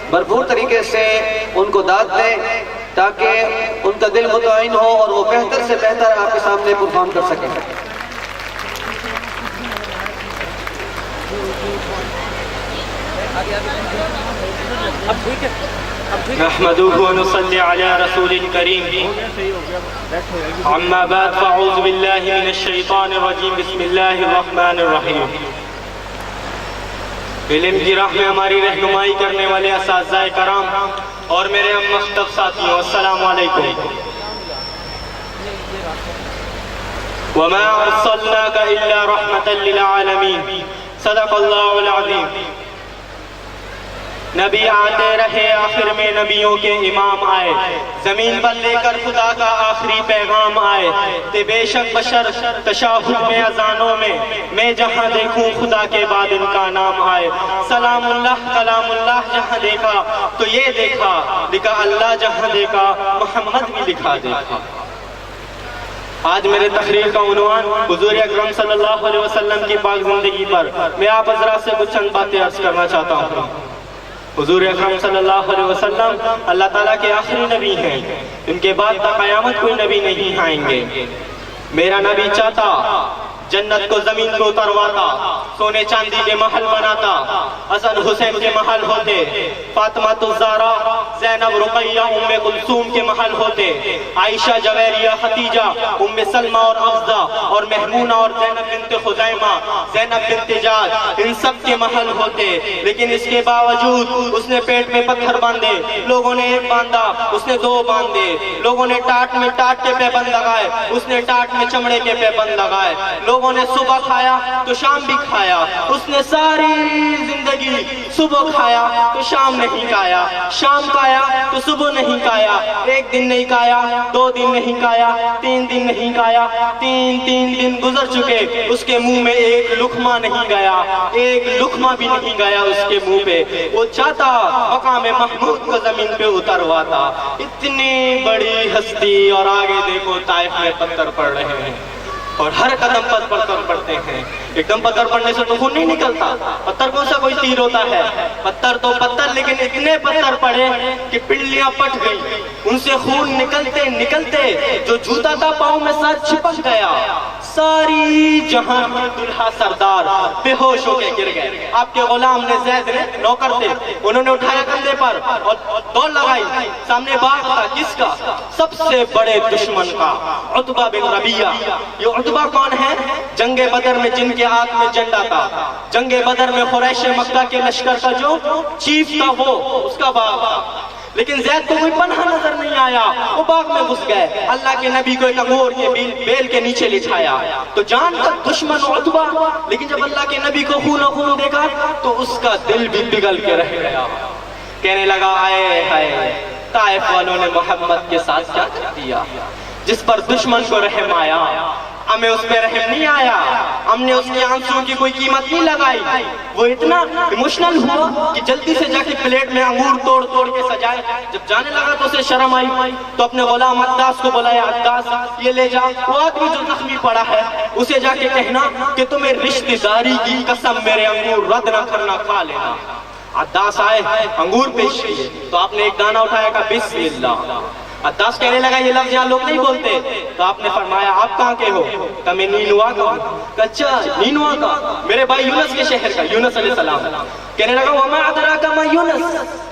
بھرپور طریقے سے ان کو داد دیں تاکہ ان کا دل مطمئن ہو اور وہ بہتر سے بہتر آپ کے سامنے پرفارم کر سکیں۔ نحمده ونصلي على رسول الكريم اما بعد فاعوذ بالله من الشیطان الرجیم بسم اللہ الرحمن الرحیم۔ علم کی راہ میں ہماری رہنمائی کرنے والے اساتذہ کرام اور میرے ہم مخاطب ساتھیوں، السلام علیکم۔ وما ارسلناک الا رحمتا للعالمین، صدق اللہ العظیم۔ نبی آتے رہے، آخر میں نبیوں کے امام آئے، زمین پر لے کر خدا کا آخری پیغام آئے، تے بے شک بشر تشاہد میں اذانوں میں جہاں دیکھوں خدا کے بعد ان کا نام آئے۔ سلام اللہ کلام اللہ جہاں دیکھا تو یہ دیکھا، لکھا اللہ جہاں دیکھا محمد بھی لکھا دیکھا۔ آج میرے تقریر کا عنوان حضور اکرم صلی اللہ علیہ وسلم کی پاک زندگی پر میں آپ حضرات سے کچھ چند باتیں عرض کرنا چاہتا ہوں۔ حضور اکرم صلی اللہ علیہ وسلم اللہ تعالیٰ کے آخری نبی ہیں، ان کے بعد تا قیامت کوئی نبی نہیں آئیں گے۔ میرا نبی چاہتا جنت کو زمین کو اترواتا، سونے چاندی کے محل بناتا، حسن حسین کے محل ہوتے، فاطمہ الزہرا زینب رقیہ ام کلثوم کے محل ہوتے، عائشہ جویریہ خدیجہ ام سلمہ اور حفصہ اور میمونہ اور زینب بنت خزیمہ زینب بنت جعد ان سب کے محل ہوتے، لیکن اس کے باوجود اس نے پیٹ میں پتھر باندھے، لوگوں نے ایک باندھا، اس نے دو باندھے، لوگوں نے ٹاٹ میں ٹاٹ کے پیبند لگائے، اس نے ٹاٹ میں چمڑے کے پیبند لگائے، لوگوں نے صبح کھایا تو شام بھی کھایا، اس نے ساری زندگی صبح کھایا تو شام نہیں کھایا، شام کھایا تو صبح نہیں کھایا، ایک دن نہیں کھایا، دو دن نہیں کھایا، تین دن نہیں کھایا، تین دن گزر چکے، اس کے منہ میں ایک لقمہ نہیں گیا، ایک لقمہ بھی نہیں گیا اس کے منہ پہ۔ وہ چاہتا مقام محمود کو زمین پہ اترواتا، اتنی بڑی ہستی، اور آگے دیکھو طائف میں پتھر پڑ رہے ہیں اور ہر قدم پر پتھر پڑتے ہیں۔ ایک دم پتھر پڑنے سے تو خون نہیں نکلتا، پتھر کون سا کوئی تیر ہوتا ہے، پتھر تو پتھر، لیکن اتنے پتھر پڑے کہ پنڈلیاں پٹ گئی، ان سے خون نکلتے نکلتے جو جوتا تھا پاؤں میں ساتھ چھپک گیا، ساری جہاں دلہا سردار بے ہوش ہو کے گر گئے۔ آپ کے غلام نے زید نے نوکر تھے، انہوں نے اٹھایا کندھے پر اور دوڑ لگائی، سامنے باغ تھا، کس کا؟ سب سے بڑے دشمن کا، عتبہ بن ربیعہ۔ یہ عتبہ کون ہے؟ جنگ بدر میں جن کے ہاتھ میں جھنڈا تھا، جنگ بدر میں قریش مکہ کے لشکر کا جو چیف تھا وہ اس کا باغ تھا، لیکن زید کو کوئی پناہ نظر نہیں آیا، وہ باغ میں گھس گئے، اللہ کے نبی کو ایک انگور کے بیل کے نیچے لٹھایا تو جان کا دشمن عتبہ، لیکن جب اللہ کے نبی کو خون و خون دیکھا تو اس کا دل بھی پگھل کے رہ گیا، کہنے لگا آئے ہائے طائف والوں نے محمد کے ساتھ کیا کر دیا، جس پر دشمن کو رحم آیا ہمیں اس پہ رحم نہیں آیا، ہم نے اس کے آنسوں کی کوئی قیمت نہیں لگائی۔ وہ اتنا ایموشنل ہوا کہ جلدی سے جا کے پلیٹ میں انگور توڑ توڑ کے سجائے، جب جانے لگا تو اسے شرم آئی تو اپنے غلام عداس کو بلایا، عداس یہ لے جا، وہ آدمی جو زخمی پڑا ہے اسے جا کے کہنا کہ تمہیں رشتہ داری کی قسم میرے انگور رد نہ کرنا، کھا لینا۔ عداس آئے، انگور پیش کیے تو آپ نے ایک دانہ اٹھایا کہ بسم اللہ۔ عداس کہنے لگا یہ لفظ یہاں لوگ نہیں بولتے، تو آپ نے فرمایا آپ کہاں کے ہو؟ کہ میں نینوا کا ہوں۔ اچھا نینوا کا، میرے بھائی یونس کے شہر کا، یونس علیہ السلام۔ کہنے لگا وما ادراک ما یونس،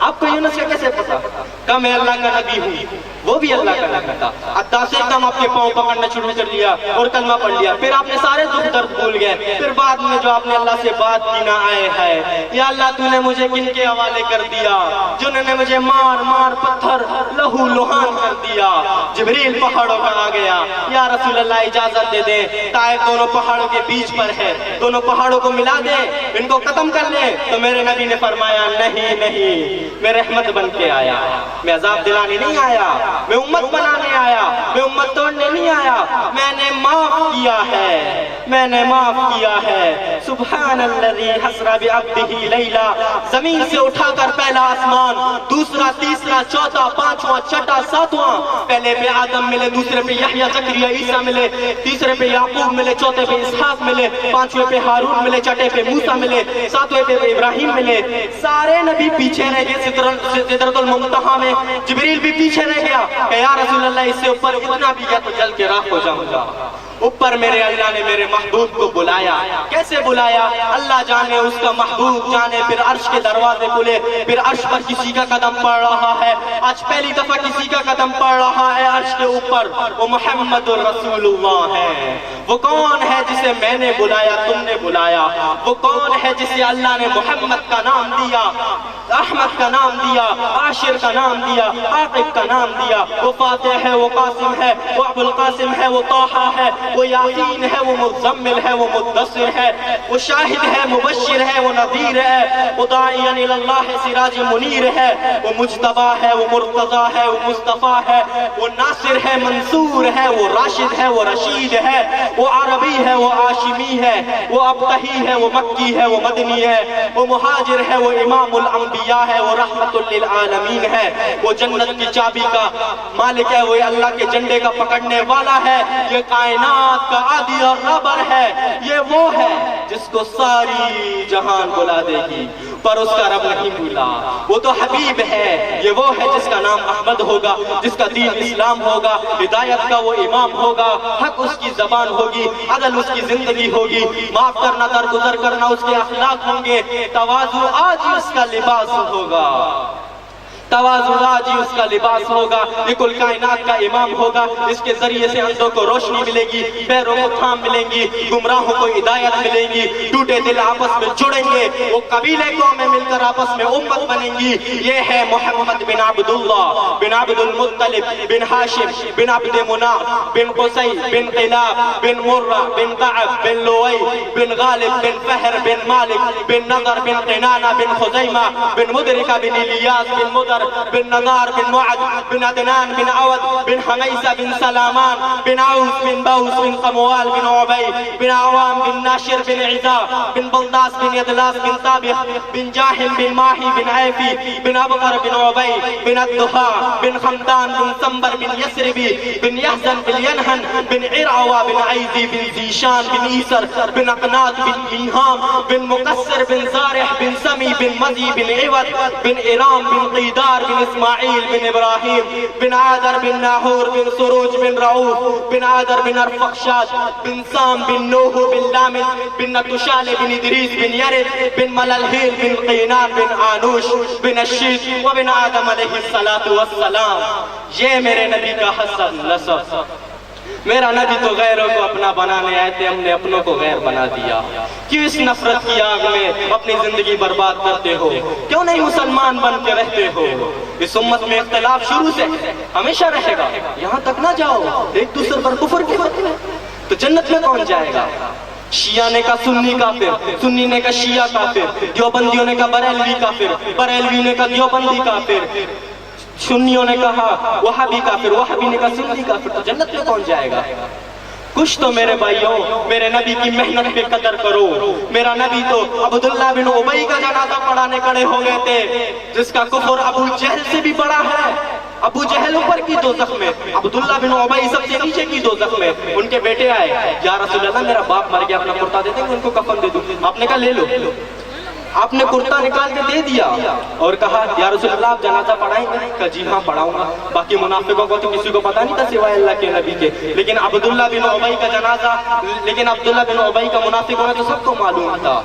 آپ کو یونس کا کیسے پتا؟ کہ میں اللہ کا نبی ہوں، وہ بھی اللہ کا نبی تھا۔ عداس ایک دم آپ کے پاؤں پکڑنا شروع کر لیا اور کلمہ پڑھ لیا، پھر آپ نے سارے دکھ درد بھول گئے، پھر بعد میں جو آپ نے اللہ سے بات کی نہ آئے ہے، یا اللہ تو نے مجھے کن کے حوالے کر دیا جنہوں نے مجھے مار مار پتھر لہو لہان کر دیا۔ جبریل پہاڑوں پر آ گیا، یا رسول اللہ اجازت دے دیں، طائف دونوں پہاڑوں کے بیچ پر ہے، دونوں پہاڑوں کو ملا دیں، ان کو ختم کر لیں۔ تو میرے نبی نے فرمایا نہیں نہیں، میں رحمت بن کے آیا، میں عذاب دلانے نہیں آیا، میں امت بنانے آیا، میں امت توڑنے نہیں آیا، میں نے معاف کیا ہے، میں نے معاف کیا ہے۔ سبحان الذی حسر بعبدہ لیلا، زمین سے اٹھا کر پہلا آسمان، دوسرا، تیسرا، چوتھا، پانچواں، چھٹا، ساتواں، پہلے پہ آدم ملے، دوسرے پہ یحییٰ، زکریا، عیسیٰ ملے، تیسرے پہ یعقوب ملے، چوتھے پہ اسحاق ملے، پانچویں پہ ہارون ملے، چھٹے پہ موسیٰ ملے، ساتویں پہ ابراہیم ملے۔ سارے نبی پیچھے رہ گئے سدرۃ المنتہا میں، جبریل بھی پیچھے رہ گیا کہ یا رسول اللہ اس سے اوپر اتنا بھی گیا تو جل کے راکھ ہو جاؤں گا۔ اوپر میرے اللہ نے میرے محبوب کو بلایا، کیسے بلایا اللہ جانے، اس کا محبوب جانے۔ پھر عرش کے دروازے کھلے، پھر عرش پر کسی کا قدم پڑ رہا ہے، آج پہلی دفعہ کسی کا قدم پڑ رہا ہے عرش کے اوپر، وہ محمد الرسول اللہ ہے۔ وہ کون ہے جسے میں نے بلایا، تم نے بلایا؟ وہ کون ہے جسے اللہ نے محمد کا نام دیا، احمد کا نام دیا، عاشر کا نام دیا، عاقب کا نام دیا؟ وہ فاتح ہے، وہ قاسم ہے، وہ ابو القاسم ہے، وہ طٰہٰ ہے، وہ یاسین ہے، وہ مزمل ہے، وہ مدثر ہے، وہ شاہد ہے، مبشر ہے، وہ نذیر ہے، وہ داعیاً الی اللہ سراج منیر ہے، وہ مجتبیٰ ہے، وہ مرتضیٰ ہے، وہ مصطفیٰ ہے، وہ ناصر ہے، منصور ہے، وہ راشد ہے، وہ رشید ہے، وہ عربی ہے، وہ ہاشمی ہے، وہ ابتہی ہے، وہ مکی ہے، وہ مدنی ہے، وہ مہاجر ہے، وہ امام الانبیاء ہے، وہ رحمت للعالمین ہے، وہ جنت کی چابی کا مالک ہے، وہ اللہ کے جھنڈے کا پکڑنے والا ہے، یہ کائنات کا عادی اور رابر ہے، یہ وہ ہے جس کو ساری جہان بلا دے گی پر اس کا رب نہیں بھولا۔ وہ تو حبیب ہے، یہ وہ ہے جس کا نام احمد ہوگا، جس کا دین اسلام ہوگا، ہدایت کا وہ امام ہوگا، حق اس کی زبان ہوگی، عدل اس کی زندگی ہوگی، معاف کرنا، درگزر کرنا اس کے اخلاق ہوں گے، تواضع آج ہی اس کا لباس ہوگا، تواضع آج ہی اس کا لباس ہوگا، یہ کل کائنات کا امام ہوگا، اس کے ذریعے سے اندھوں کو روشنی ملے گی، پیروں کو تھام ملیں گی، گمراہوں کو ہدایت ملے گی، ٹوٹے دل آپس میں جڑیں گے، وہ قبیلے قومیں مل کر آپس میں امت بنیں گی۔ یہ ہے محمد بن عبداللہ بن عبد المطلب بن ہاشم بن عبد مناف بن قصی بن قلاب بن مرہ بن کعب بن لؤی بن غالب بن فہر بن مالک بن نضر بن قنانہ بن خزیمہ بن مدرکہ بن الیاس بن مدر بن نضار بن معد بن عدنان بن عود بن حمیسہ بن سلامان بن عوس بن بوس بن قموال بن عبی بن عوام بن ناشر بن عزا بن بلداس بن ادلاس بن طابخ بن جاہم بن ماہی بن عیفی بن ابقر بن عبی بن الدخاء بن خمدان بن سنبر بن یسربی بن یحزن بن ینہن بن عرعوہ بن عیزی بن زیشان بن عیسر بن اقنات بن اینہام بن مقصر بن زارح بن سمی بن مزی بن عوض بن ارام بن قیدار بن اسماعیل بن ابراہیم بن عادر بن ناہور بن سروج بن رعوف بن عادر بن ارفخشاد بن سام بن نوح بن لامد بن نتشال بن ادریس بن یرد بن مللحیل بن قینان بن آنوش بن الشیط وبن آدم علیہ السلام۔ یہ میرے نبی کا حسن نسب۔ میرا نبی تو غیروں کو اپنا بنانے آئے تھے، ہم نے اپنوں کو غیر بنا دیا۔ کیوں اس نفرت کی آگ میں اپنی زندگی برباد کرتے ہو؟ کیوں نہیں مسلمان بن کے رہتے ہو؟ اس امت میں اختلاف شروع سے ہمیشہ رہے گا، یہاں تک نہ جاؤ ایک دوسرے پر کفر کے تو جنت میں کون جائے گا؟ شیعہ نے کہا سنی کافر، سنی نے کہا شیعہ کافر، دیوبندیوں نے کہا بریلوی کافر، بریلوی نے کہا دیوبندی کافر، سنیوں نے کہا وہابی کافر، وہابی نے کہا سنی کافر، تو جنت میں کون جائے گا؟ کچھ تو میرے بھائیوں میرے نبی کی محنت پہ قدر کرو۔ میرا نبی تو عبداللہ بن ابی کا جنازہ پڑھانے کھڑے ہو گئے تھے، جس کا کفر ابو جہل سے بھی بڑا ہے۔ ابو جہل اوپر کی دوزخ میں، عبداللہ بن ابی سب سے نیچے کی دوزخ میں۔ ان کے بیٹے آئے، یا رسول اللہ میرا باپ مر گیا، اپنا کرتا دے دیں، ان کو کفن دے دوں۔ آپ نے کہا لے لو۔ آپ نے کرتا نکال کے دے دیا اور کہا یا رسول اللہ آپ جنازہ پڑھائیں گے؟ کہا جی ہاں پڑھاؤں گا۔ باقی منافقوں کو تو کسی کو پتا نہیں تھا سوائے اللہ کے نبی کے، لیکن عبداللہ بن ابی کا جنازہ، لیکن عبداللہ بن ابی کا منافقوں نے تو سب کو معلوم تھا۔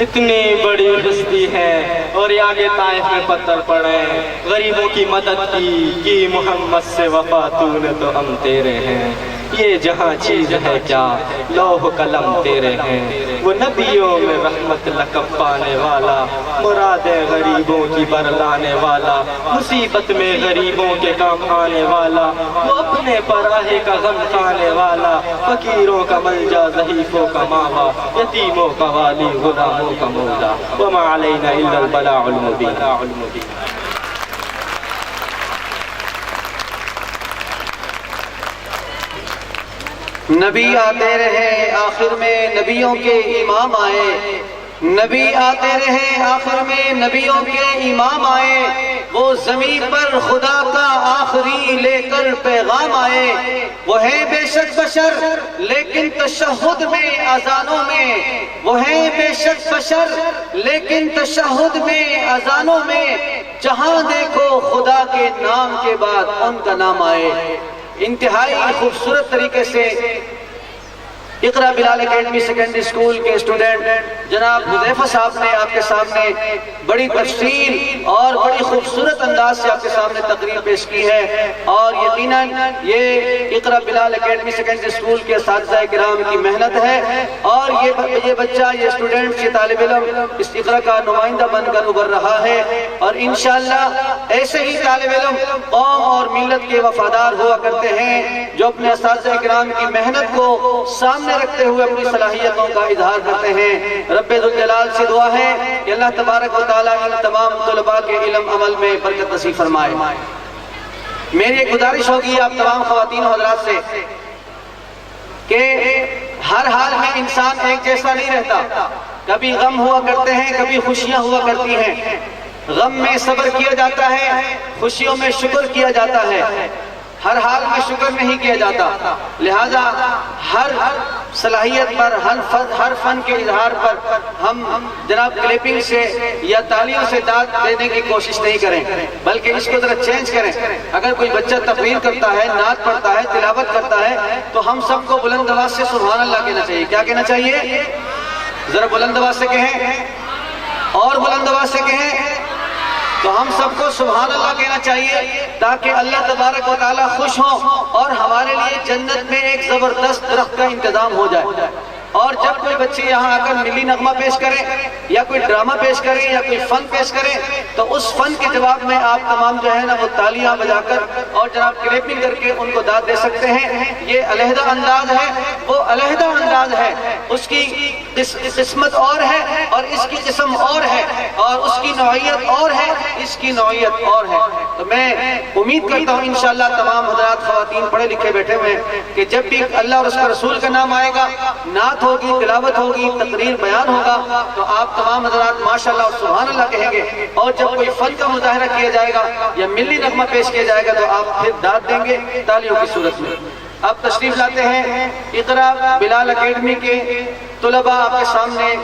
اتنی بڑی ہستی ہے اور یہ آگے طائف میں پتھر پڑے، غریبوں کی مدد کی محمد سے وفا تو نے تو ہم تیرے ہیں، یہ جہاں چیز ہے کیا لوح قلم تیرے ہیں، وہ نبیوں میں رحمت لقب پانے والا، مراد غریبوں کی برلانے والا، مصیبت میں غریبوں کے کام آنے والا، وہ اپنے پراہے کا غم کھانے والا، فقیروں کا ملجا ضعیفوں کا ماوا، یتیموں کا والی غلاموں کا مولا، وما علینا الا البلاغ المبین۔ نبی آتے رہے آخر میں نبیوں کے امام آئے، نبی آتے رہے آخر میں نبیوں کے امام آئے، وہ زمین پر خدا کا آخری لے کر پیغام آئے، وہ ہے بے شک بشر لیکن تشہد میں اذانوں میں، وہ ہے بے شک بشر لیکن تشہد میں اذانوں میں، جہاں دیکھو خدا کے نام کے بعد ان کا نام آئے۔ انتہائی خوبصورت طریقے سے اقرا بلال اکیڈمی سیکنڈری اسکول کے اسٹوڈنٹ جناب حذیفہ صاحب نے آپ کے سامنے بڑی تفصیل اور بڑی خوبصورت انداز سے آپ کے سامنے تقریر پیش کی ہے، اور یقیناً یہ اقرا بلال اکیڈمی سیکنڈری اسکول کے اساتذہ کرام کی محنت ہے، اور یہ بچہ، یہ اسٹوڈنٹ، یہ طالب علم اس اقرا کا نمائندہ بن کر ابھر رہا ہے، اور انشاءاللہ ایسے ہی طالب علم قوم اور ملت کے وفادار ہوا کرتے ہیں جو اپنے اساتذہ کرام کی محنت کو سامنے رکھتے ہوئے اپنی صلاحیتوں کا اظہار کرتے ہیں۔ رب ذوالجلال سے دعا ہے کہ اللہ تبارک و تعالیٰ ان تمام طلباء کے علم عمل میں برکت نصیب فرمائے۔ میری ایک گزارش ہوگی آپ تمام خواتین و حضرات سے کہ ہر حال میں انسان ایک جیسا نہیں رہتا، کبھی غم ہوا کرتے ہیں، کبھی خوشیاں ہوا کرتی ہیں۔ غم میں صبر کیا جاتا ہے، خوشیوں میں شکر کیا جاتا ہے، ہر حال میں شکر نہیں کیا جاتا، لہذا ہر صلاحیت پر، ہر فن کے اظہار پر ہم جناب کلیپنگ سے یا تالیوں سے داد دینے کی کوشش نہیں کریں، بلکہ اس کو ذرا چینج کریں۔ اگر کوئی بچہ تقریر کرتا ہے، نعت پڑھتا ہے، تلاوت کرتا ہے، تو ہم سب کو بلند آواز سے سبحان اللہ کہنا چاہیے۔ کیا کہنا چاہیے؟ ذرا بلند آواز سے کہیں، اور بلند آواز سے کہیں، تو ہم سب کو سبحان اللہ کہنا چاہیے تاکہ اللہ تبارک و تعالیٰ خوش ہوں اور ہمارے لیے جنت میں ایک زبردست درخت کا انتظام ہو جائے۔ اور جب کوئی بچے یہاں آ کر ملی نغمہ پیش کریں یا کوئی ڈرامہ پیش کریں یا کوئی فن پیش کریں، تو اس فن کے جواب میں آپ تمام جو ہے نا وہ تالیاں بجا کر اور جناب کلیپنگ کر کے ان کو داد دے سکتے ہیں۔ یہ علیحدہ انداز ہے، وہ علیحدہ انداز ہے، اس کی قسمت اور ہے اور اس کی قسم اور ہے، اور اس کی نوعیت اور ہے، اس کی نوعیت اور ہے۔ تو میں امید کرتا ہوں انشاءاللہ تمام حضرات، خواتین پڑھے لکھے بیٹھے ہوئے کہ جب بھی اللہ اور اس کا رسول کا نام آئے گا، نعت ہوگی، تلاوت ہوگی، تقریر بیان ہوگا، تو آپ تمام حضرات ماشاءاللہ اور سبحان اللہ کہیں گے، اور جب کوئی فن کا مظاہرہ کیا جائے گا یا ملی نغمہ پیش کیا جائے گا تو آپ پھر داد دیں گے تالیوں کی صورت میں۔ اب تشریف لاتے ہیں اقرا بلال اکیڈمی کے طلباء آپ کے سامنے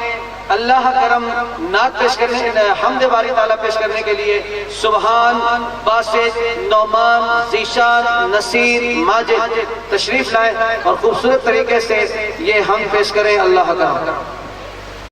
اللہ کرم نعت پیش کرنے، حمد باری تعالیٰ پیش کرنے کے لیے سبحان، باسط، نعمان، ذیشان، نصیر، ماجد تشریف لائیں اور خوبصورت طریقے سے یہ حمد پیش کریں۔ اللہ کرم۔